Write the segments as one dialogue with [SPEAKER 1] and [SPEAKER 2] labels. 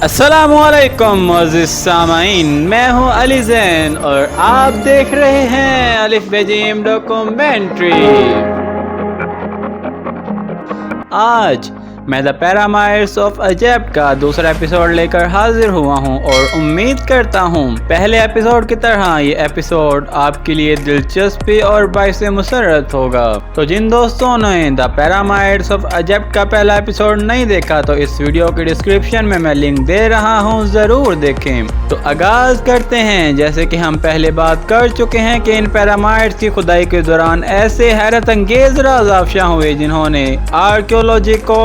[SPEAKER 1] अस्सलामुअलैकुम मुअज़्ज़िज़ सामाईन, मैं हूँ अली ज़ैन और आप देख रहे हैं अलिफ बेजीम डॉक्यूमेंट्री। आज मैं द पैरामाइड्स ऑफ इजिप्ट का दूसरा एपिसोड लेकर हाजिर हुआ हूँ और उम्मीद करता हूँ पहले एपिसोड की तरह ये एपिसोड आपके लिए दिलचस्पी और बाइस मुसर्रत होगा। तो जिन दोस्तों ने द पैरामाइड्स ऑफ इजिप्ट का पहला एपिसोड नहीं देखा तो इस वीडियो के डिस्क्रिप्शन में मैं लिंक दे रहा हूँ, जरूर देखें। तो आगाज करते हैं। जैसे कि हम पहले बात कर चुके हैं कि इन पैरामाइड्स की खुदाई के दौरान ऐसे हैरत अंगेज राज आफशा हुए जिन्होंने आर्कियोलॉजी को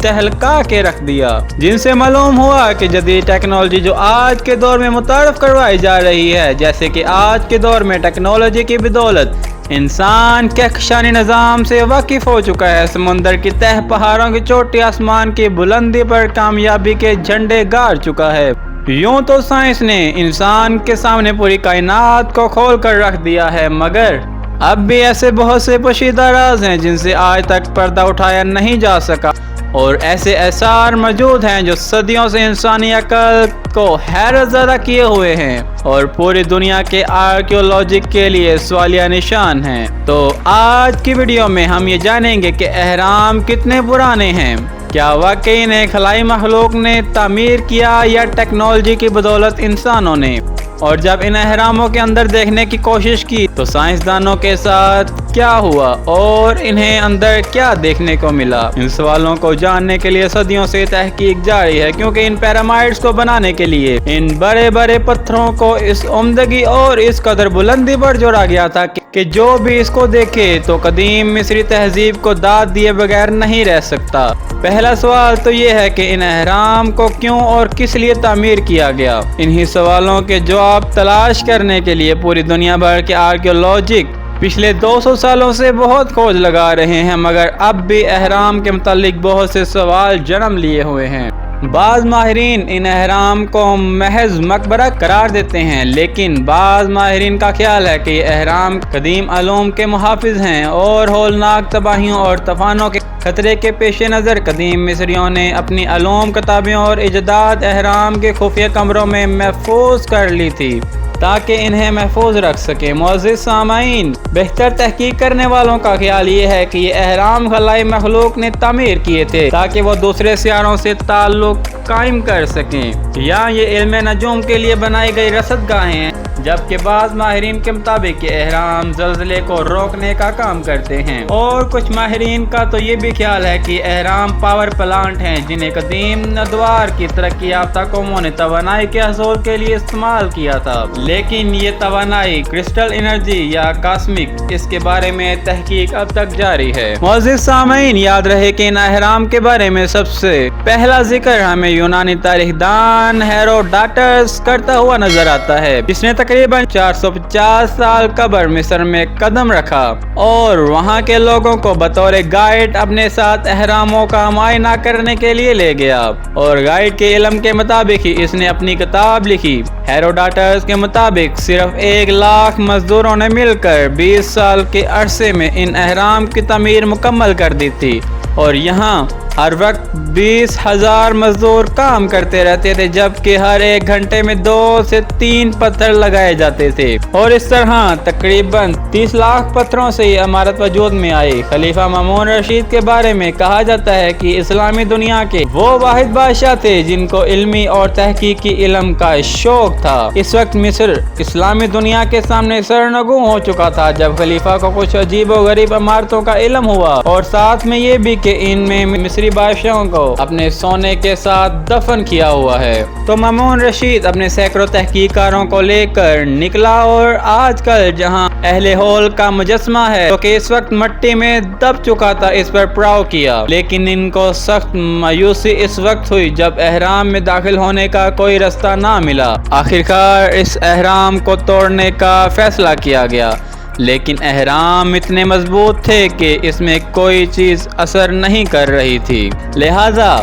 [SPEAKER 1] तहलका के रख दिया, जिनसे मालूम हुआ कि जदीद टेक्नोलॉजी जो आज के दौर में मुतारफ करवाई जा रही है, जैसे कि आज के दौर में टेक्नोलॉजी की बदौलत इंसान कहकशानी निज़ाम से वाकिफ हो चुका है। समुंदर की तह, पहाड़ों की चोटी, आसमान की बुलंदी पर कामयाबी के झंडे गाड़ चुका है। यूं तो साइंस ने इंसान के सामने पूरी कायनात को खोल कर रख दिया है, मगर अब भी ऐसे बहुत से पोशीदा राज हैं जिनसे आज तक पर्दा उठाया नहीं जा सका, और ऐसे आसार मौजूद हैं जो सदियों से इंसानी अकल को हैरत ज़दा किए हुए हैं और पूरी दुनिया के आर्कियोलॉजी के लिए सवालिया निशान हैं। तो आज की वीडियो में हम ये जानेंगे कि अहराम कितने पुराने हैं, क्या वाकई ने खलाई मखलूक ने तामीर किया या टेक्नोलॉजी की बदौलत इंसानों ने। और जब इन अहरामों के अंदर देखने की कोशिश की तो साइंसदानों के साथ क्या हुआ और इन्हें अंदर क्या देखने को मिला। इन सवालों को जानने के लिए सदियों से तहकीक जारी है, क्योंकि इन पैरामाइड्स को बनाने के लिए इन बड़े बड़े पत्थरों को इस उम्दगी और इस कदर बुलंदी पर जोड़ा गया था कि जो भी इसको देखे तो कदीम मिस्री तहजीब को दाद दिए बगैर नहीं रह सकता। पहला सवाल तो ये है कि इन अहराम को क्यों और किस लिए तामीर किया गया। इन्हीं सवालों के जवाब तलाश करने के लिए पूरी दुनिया भर के आर्कियोलॉजिस्ट पिछले 200 सालों से बहुत खोज लगा रहे हैं, मगर अब भी अहराम के मुतालिक बहुत से सवाल जन्म लिए हुए हैं। बाज़ माहिरीन इन अहराम को महज मकबरा करार देते हैं, लेकिन बाज़ माहिरीन का ख्याल है कि अहराम कदीम अलूम के मुहाफिज हैं और होलनाक तबाहियों और तूफानों के खतरे के पेश नज़र कदीम मिस्रियों ने अपनी अलूम किताबें और इजदाद अहराम के खुफिया कमरों में महफूज कर ली थी ताकि इन्हें महफूज रख सके। मुअज़्ज़िज़ सामाईन, बेहतर तहकीक करने वालों का ख्याल ये है कि ये अहराम खलाई मखलूक ने तामीर किए थे ताकि वो दूसरे सियारों से ताल्लुक कायम कर सकें, या ये इल्म नजूम के लिए बनाई गई रसदगाहें हैं। जबकि बाज़ माहिरीन के मुताबिक ये अहराम ज़लज़ले को रोकने का काम करते हैं, और कुछ माहिरीन का तो ये भी ख्याल है कि अहराम पावर प्लांट हैं जिन्हें कदीम नदवार की तरक्की याफ्ता कौमों ने तवानाई के हसूल के लिए इस्तेमाल किया था। लेकिन ये तवानाई क्रिस्टल एनर्जी या कॉस्मिक, इसके बारे में तहकीक अब तक जारी है। मुअज़्ज़िज़ सामईन, याद रहे कि इन अहराम के बारे में सबसे पहला जिक्र हमें यूनानी तारीखदान हेरोडाटस करता हुआ नजर आता है, जिसने तकरीबन 450 साल कब्र मिस्र में कदम रखा और वहाँ के लोगों को बतौर गाइड अपने साथ अहरामों का मुआयना करने के लिए ले गया, और गाइड के इल्म के मुताबिक ही इसने अपनी किताब लिखी। हेरोडाटस के मुताबिक सिर्फ 1 लाख मजदूरों ने मिलकर 20 साल के अरसे में इन अहराम की तमीर मुकम्मल कर दी थी, और यहाँ हर वक्त 20,000 मजदूर काम करते रहते थे, जबकि हर 1 घंटे में 2 से 3 पत्थर लगाए जाते थे, और इस तरह तकरीबन 30 लाख पत्थरों से ये इमारत वजूद में आई। खलीफा मामून रशीद के बारे में कहा जाता है कि इस्लामी दुनिया के वो वाहिद बादशाह थे जिनको इल्मी और तहकीकी इल्म का शौक था। इस वक्त मिस्र इस्लामी दुनिया के सामने सरनगू हो चुका था जब खलीफा को कुछ अजीब और गरीब इमारतों का इल्म हुआ, और साथ में ये भी कि इनमें मिस्री बादशाहों को अपने सोने के साथ दफन किया हुआ है। तो मामून रशीद अपने सैकड़ों तहकीकारों को लेकर निकला, और आजकल जहां अहले होल का मुजस्मा है तो कि इस वक्त मिट्टी में दब चुका था, इस पर पड़ाव किया। लेकिन इनको सख्त मायूसी इस वक्त हुई जब अहराम में दाखिल होने का कोई रास्ता ना मिला। आखिरकार इस अहराम को तोड़ने का फैसला किया गया, लेकिन अहराम इतने मजबूत थे कि इसमें कोई चीज़ असर नहीं कर रही थी। लिहाजा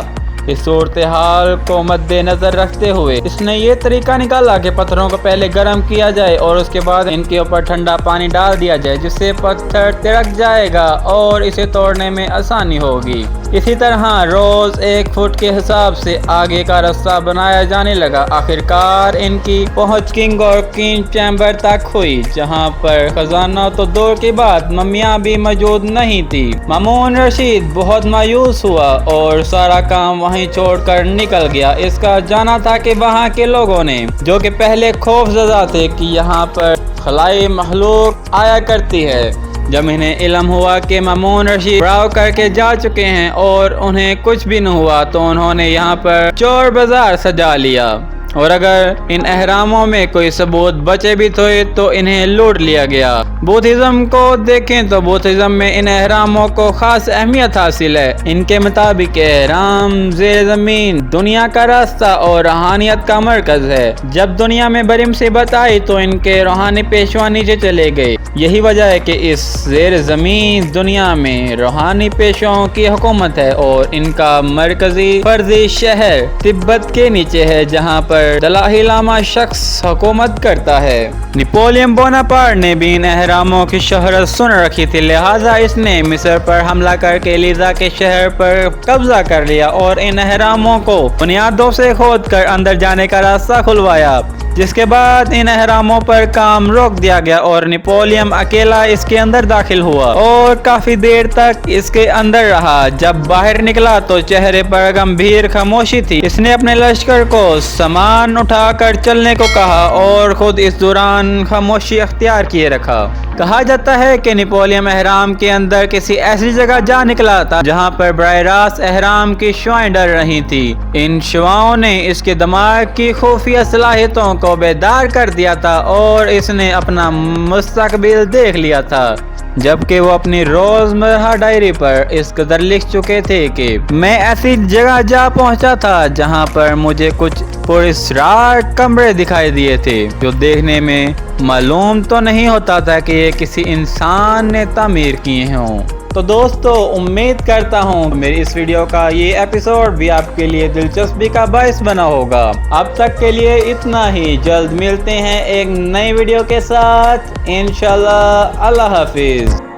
[SPEAKER 1] इस सूरत हाल को मद्देनजर रखते हुए इसने ये तरीका निकाला कि पत्थरों को पहले गर्म किया जाए और उसके बाद इनके ऊपर ठंडा पानी डाल दिया जाए, जिससे पत्थर तिड़क जाएगा और इसे तोड़ने में आसानी होगी। इसी तरह रोज 1 फुट के हिसाब से आगे का रास्ता बनाया जाने लगा। आखिरकार इनकी पहुंच किंग और क्वीन चैम्बर तक हुई, जहां पर खजाना तो दूर की बात मम्मियां भी मौजूद नहीं थी। मामून रशीद बहुत मायूस हुआ और सारा काम वहीं छोड़कर निकल गया। इसका जाना था कि वहां के लोगों ने, जो कि पहले खौफजदा थे कि यहाँ पर खलाई मखलूक आया करती है, जब इन्हें इल्म हुआ कि मामून रशीद बराव करके जा चुके हैं और उन्हें कुछ भी न हुआ, तो उन्होंने यहाँ पर चोर बाजार सजा लिया और अगर इन अहरामों में कोई सबूत बचे भी थे तो इन्हें लूट लिया गया। बुद्धिज्म को देखें तो बुद्धिज्म में इन अहरामों को खास अहमियत हासिल है। इनके मुताबिक अहराम ज़ेर ज़मीन दुनिया का रास्ता और रूहानियत का मरकज है। जब दुनिया में बड़ी मुसीबत आई तो इनके रूहानी पेशवा नीचे चले गए। यही वजह है कि इस ज़ेर ज़मीन दुनिया में रूहानी पेशवाओं की हुकूमत है और इनका मरकजी फर्जी शहर तिब्बत के नीचे है, जहाँ पर दलाई लामा शख्स हुकूमत करता है। नेपोलियन बोनापार्ट ने भी इन अहरामों की शोहरत सुन रखी थी, लिहाजा इसने मिस्र पर हमला करके लीजा के शहर पर कब्जा कर लिया और इन अहरामों को बुनियादों से खोदकर अंदर जाने का रास्ता खुलवाया, जिसके बाद इन अहरामों पर काम रोक दिया गया और नेपोलियन अकेला इसके अंदर दाखिल हुआ और काफी देर तक इसके अंदर रहा। जब बाहर निकला तो चेहरे पर गंभीर खामोशी थी। इसने अपने लश्कर को सामान उठाकर चलने को कहा और खुद इस दौरान खामोशी अख्तियार किए रखा। कहा जाता है कि नेपोलियन अहराम के अंदर किसी ऐसी जगह जा निकला था जहां पर बराह रास्त अहराम की शुआएं डर रही थी। इन शुआओं ने इसके दिमाग की खुफिया सलाहियतों को बेदार कर दिया था और इसने अपना मुस्तकबिल देख लिया था, जबकि वो अपनी रोजमर्रा डायरी पर इस कदर लिख चुके थे कि मैं ऐसी जगह जा पहुंचा था जहां पर मुझे कुछ पुरस्कार कमरे दिखाई दिए थे जो देखने में मालूम तो नहीं होता था कि ये किसी इंसान ने तामीर किए हों। तो दोस्तों, उम्मीद करता हूँ मेरी इस वीडियो का ये एपिसोड भी आपके लिए दिलचस्पी का बायस बना होगा। अब तक के लिए इतना ही। जल्द मिलते हैं एक नई वीडियो के साथ इंशाल्लाह। अल्लाह हाफिज।